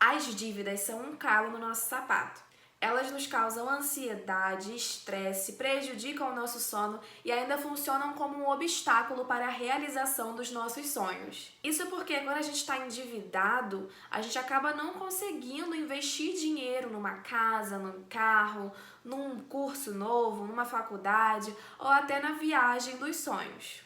As dívidas são um calo no nosso sapato. Elas nos causam ansiedade, estresse, prejudicam o nosso sono e ainda funcionam como um obstáculo para a realização dos nossos sonhos. Isso porque quando a gente está endividado, a gente acaba não conseguindo investir dinheiro numa casa, num carro, num curso novo, numa faculdade ou até na viagem dos sonhos.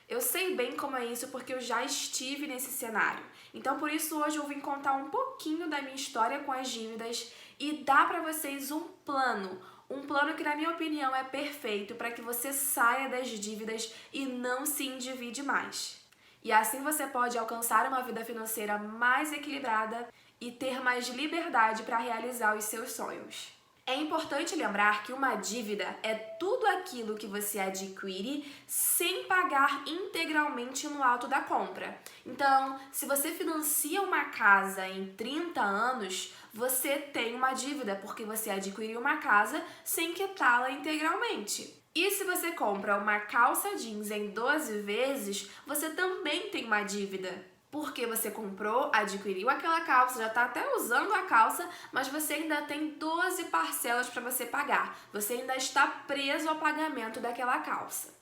Eu sei bem como é isso porque eu já estive nesse cenário. Então, por isso, hoje eu vim contar um pouquinho da minha história com as dívidas e dar para vocês um plano que, na minha opinião, é perfeito para que você saia das dívidas e não se endivide mais. E assim você pode alcançar uma vida financeira mais equilibrada e ter mais liberdade para realizar os seus sonhos. É importante lembrar que uma dívida é tudo aquilo que você adquire sem pagar integralmente no ato da compra. Então, se você financia uma casa em 30 anos, você tem uma dívida porque você adquiriu uma casa sem quitá-la integralmente. E se você compra uma calça jeans em 12 vezes, você também tem uma dívida. Porque você comprou, adquiriu aquela calça, já está até usando a calça, mas você ainda tem 12 parcelas para você pagar. Você ainda está preso ao pagamento daquela calça.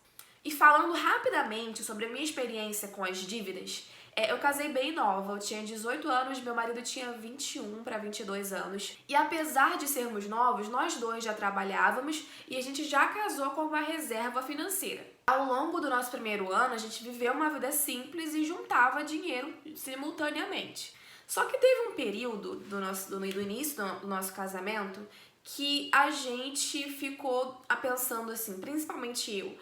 E falando rapidamente sobre a minha experiência com as dívidas, eu casei bem nova, eu tinha 18 anos, meu marido tinha 21 para 22 anos. E apesar de sermos novos, nós dois já trabalhávamos e a gente já casou com uma reserva financeira. Ao longo do nosso primeiro ano, a gente viveu uma vida simples e juntava dinheiro simultaneamente. Só que teve um período do início do nosso casamento que a gente ficou pensando assim, principalmente eu.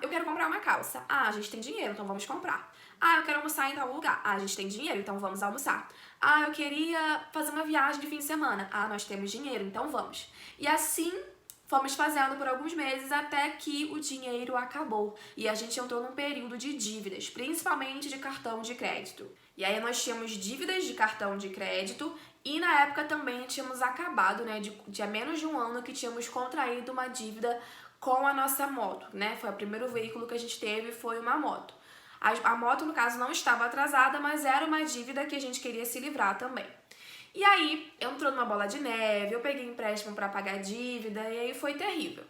Eu quero comprar uma calça. A gente tem dinheiro, então vamos comprar. Eu quero almoçar em tal lugar. A gente tem dinheiro, então vamos almoçar. Eu queria fazer uma viagem de fim de semana. Nós temos dinheiro, então vamos. E assim fomos fazendo por alguns meses até que o dinheiro acabou. E a gente entrou num período de dívidas, principalmente de cartão de crédito. E aí nós tínhamos dívidas de cartão de crédito e na época também tínhamos acabado, de menos de um ano que tínhamos contraído uma dívida com a nossa moto, Foi o primeiro veículo que a gente teve, foi uma moto. A moto, no caso, não estava atrasada, mas era uma dívida que a gente queria se livrar também. E aí, entrou numa bola de neve, eu peguei empréstimo para pagar a dívida e aí foi terrível.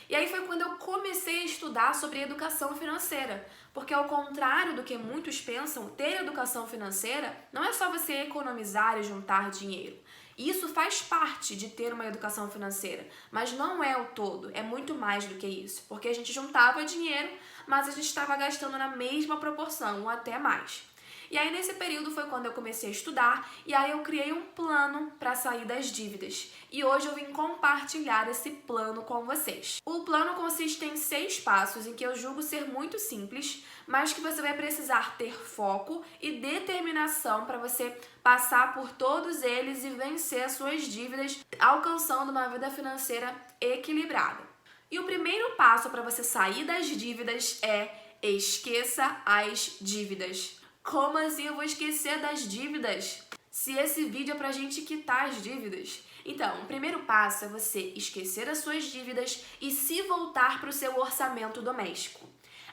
E aí foi quando eu comecei a estudar sobre educação financeira, porque ao contrário do que muitos pensam, ter educação financeira não é só você economizar e juntar dinheiro. Isso faz parte de ter uma educação financeira, mas não é o todo, é muito mais do que isso, porque a gente juntava dinheiro, mas a gente estava gastando na mesma proporção, ou até mais. E aí nesse período foi quando eu comecei a estudar e aí eu criei um plano para sair das dívidas. E hoje eu vim compartilhar esse plano com vocês. O plano consiste em 6 passos em que eu julgo ser muito simples, mas que você vai precisar ter foco e determinação para você passar por todos eles e vencer as suas dívidas, alcançando uma vida financeira equilibrada. E o primeiro passo para você sair das dívidas é esqueça as dívidas. Como assim eu vou esquecer das dívidas? Se esse vídeo é pra gente quitar as dívidas. Então, o primeiro passo é você esquecer as suas dívidas e se voltar para o seu orçamento doméstico.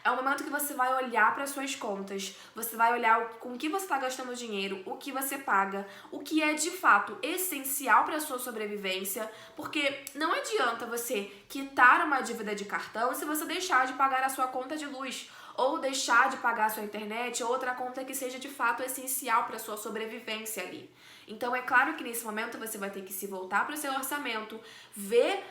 É o momento que você vai olhar para as suas contas, você vai olhar com que você está gastando dinheiro, o que você paga, o que é de fato essencial para a sua sobrevivência, porque não adianta você quitar uma dívida de cartão se você deixar de pagar a sua conta de luz, ou deixar de pagar a sua internet, ou outra conta que seja de fato essencial para a sua sobrevivência ali. Então é claro que nesse momento você vai ter que se voltar para o seu orçamento, ver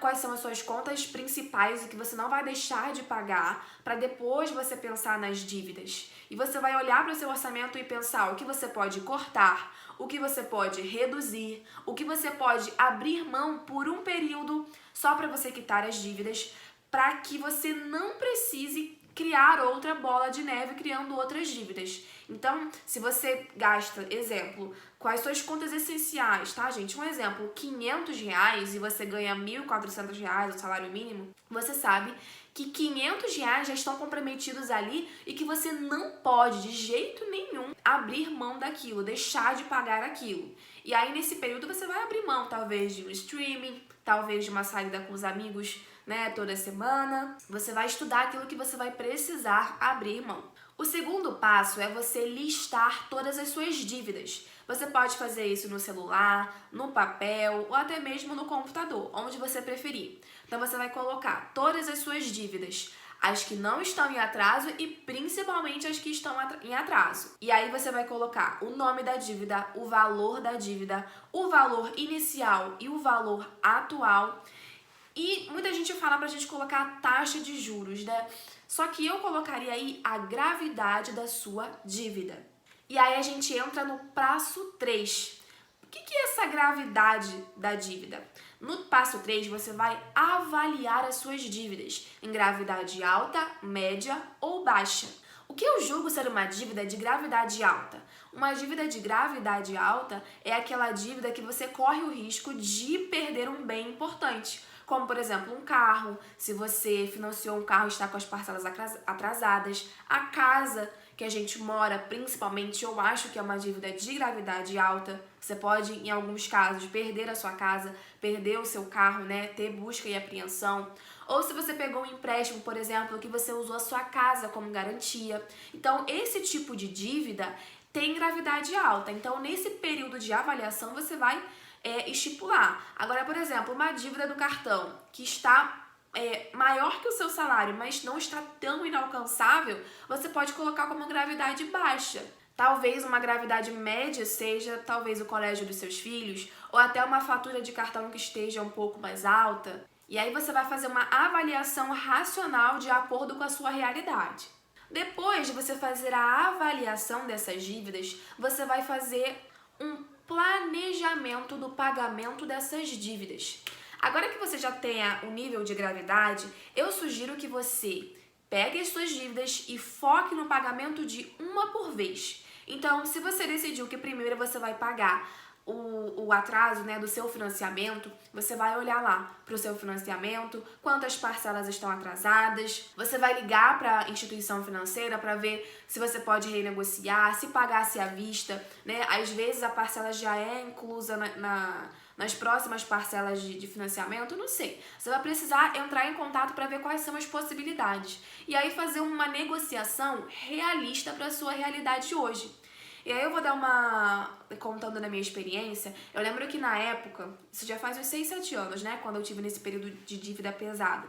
quais são as suas contas principais e que você não vai deixar de pagar, para depois você pensar nas dívidas. E você vai olhar para o seu orçamento e pensar o que você pode cortar, o que você pode reduzir, o que você pode abrir mão por um período só para você quitar as dívidas, para que você não precise criar outra bola de neve criando outras dívidas. Então, se você gasta, exemplo, com as suas contas essenciais, tá, gente? Um exemplo, R$500 e você ganha R$1.400, o salário mínimo, você sabe que R$500 já estão comprometidos ali e que você não pode, de jeito nenhum, abrir mão daquilo, deixar de pagar aquilo. E aí, nesse período, você vai abrir mão, talvez, de um streaming, talvez de uma saída com os amigos, toda semana. Você vai estudar aquilo que você vai precisar abrir mão. O segundo passo é você listar todas as suas dívidas. Você pode fazer isso no celular, no papel ou até mesmo no computador, onde você preferir. Então você vai colocar todas as suas dívidas, as que não estão em atraso e principalmente as que estão em atraso. E aí você vai colocar o nome da dívida, o valor inicial e o valor atual. E muita gente fala pra gente colocar a taxa de juros, né? Só que eu colocaria aí a gravidade da sua dívida. E aí a gente entra no passo 3. O que é essa gravidade da dívida? No passo 3, você vai avaliar as suas dívidas em gravidade alta, média ou baixa. O que eu julgo ser uma dívida de gravidade alta? Uma dívida de gravidade alta é aquela dívida que você corre o risco de perder um bem importante. Como, por exemplo, um carro, se você financiou um carro e está com as parcelas atrasadas, a casa que a gente mora, principalmente, eu acho que é uma dívida de gravidade alta. Você pode, em alguns casos, perder a sua casa, perder o seu carro, né? Ter busca e apreensão. Ou se você pegou um empréstimo, por exemplo, que você usou a sua casa como garantia. Então, esse tipo de dívida tem gravidade alta. Então, nesse período de avaliação, você vai estipular. Agora, por exemplo, uma dívida do cartão que está maior que o seu salário, mas não está tão inalcançável, você pode colocar como gravidade baixa. Talvez uma gravidade média seja talvez o colégio dos seus filhos, ou até uma fatura de cartão que esteja um pouco mais alta. E aí você vai fazer uma avaliação racional de acordo com a sua realidade. Depois de você fazer a avaliação dessas dívidas, você vai fazer um planejamento do pagamento dessas dívidas. Agora que você já tenha o nível de gravidade, eu sugiro que você pegue as suas dívidas e foque no pagamento de uma por vez. Então, se você decidiu que primeiro você vai pagar o atraso, né, do seu financiamento, você vai olhar lá para o seu financiamento, quantas parcelas estão atrasadas, você vai ligar para a instituição financeira para ver se você pode renegociar, se pagasse à vista, né? Às vezes a parcela já é inclusa nas próximas parcelas de financiamento, não sei. Você vai precisar entrar em contato para ver quais são as possibilidades e aí fazer uma negociação realista para a sua realidade hoje. E aí eu vou contando da minha experiência, eu lembro que na época, isso já faz uns 6, 7 anos, né, quando eu tive nesse período de dívida pesada.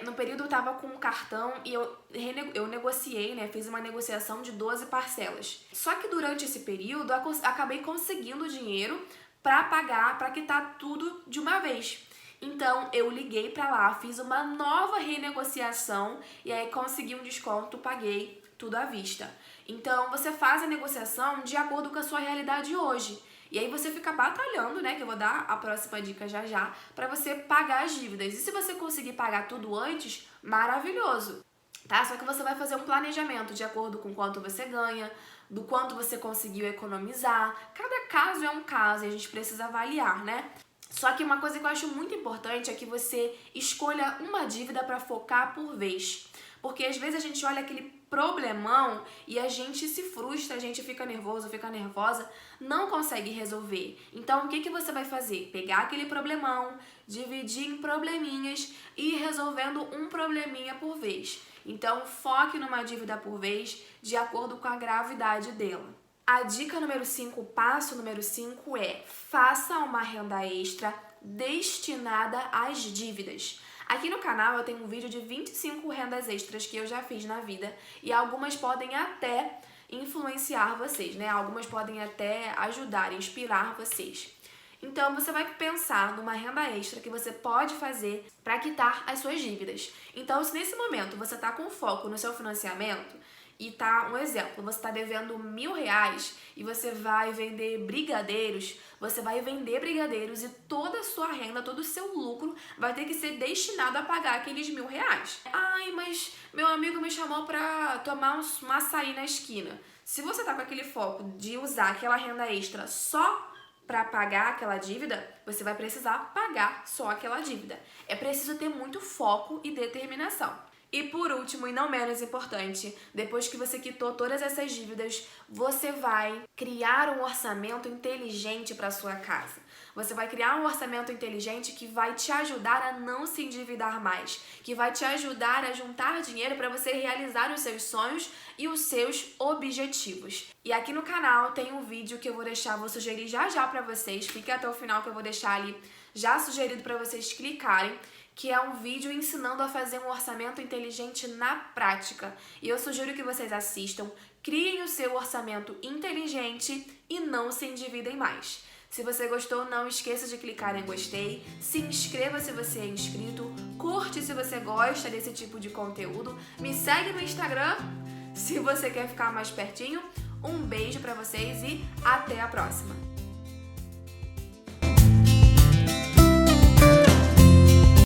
No período eu tava com um cartão e eu negociei, né, fiz uma negociação de 12 parcelas. Só que durante esse período eu acabei conseguindo dinheiro para pagar, para quitar tudo de uma vez. Então eu liguei para lá, fiz uma nova renegociação e aí consegui um desconto, paguei tudo à vista. Então, você faz a negociação de acordo com a sua realidade hoje. E aí você fica batalhando, né, que eu vou dar a próxima dica já, para você pagar as dívidas. E se você conseguir pagar tudo antes, maravilhoso, tá? Só que você vai fazer um planejamento de acordo com quanto você ganha, do quanto você conseguiu economizar. Cada caso é um caso e a gente precisa avaliar, né? Só que uma coisa que eu acho muito importante é que você escolha uma dívida para focar por vez. Porque às vezes a gente olha aquele problemão e a gente se frustra, a gente fica nervoso, fica nervosa, não consegue resolver. Então, o que você vai fazer? Pegar aquele problemão, dividir em probleminhas e ir resolvendo um probleminha por vez. Então, foque numa dívida por vez de acordo com a gravidade dela. A dica número 5, o passo número 5 é: faça uma renda extra destinada às dívidas. Aqui no canal eu tenho um vídeo de 25 rendas extras que eu já fiz na vida e algumas podem até influenciar vocês, né? Algumas podem até ajudar, inspirar vocês. Então você vai pensar numa renda extra que você pode fazer para quitar as suas dívidas. Então, se nesse momento você está com foco no seu financiamento e tá, um exemplo, você está devendo R$1.000 e você vai vender brigadeiros, você vai vender brigadeiros e toda a sua renda, todo o seu lucro vai ter que ser destinado a pagar aqueles R$1.000. Ai, mas meu amigo me chamou para tomar um açaí na esquina. Se você tá com aquele foco de usar aquela renda extra só para pagar aquela dívida, você vai precisar pagar só aquela dívida. É preciso ter muito foco e determinação. E por último, e não menos importante, depois que você quitou todas essas dívidas, você vai criar um orçamento inteligente para sua casa. Você vai criar um orçamento inteligente que vai te ajudar a não se endividar mais, que vai te ajudar a juntar dinheiro para você realizar os seus sonhos e os seus objetivos. E aqui no canal tem um vídeo que eu vou sugerir já para vocês. Fique até o final que eu vou deixar ali já sugerido para vocês clicarem, que é um vídeo ensinando a fazer um orçamento inteligente na prática. E eu sugiro que vocês assistam, criem o seu orçamento inteligente e não se endividem mais. Se você gostou, não esqueça de clicar em gostei, se inscreva se você é inscrito, curte se você gosta desse tipo de conteúdo, me segue no Instagram se você quer ficar mais pertinho. Um beijo pra vocês e até a próxima!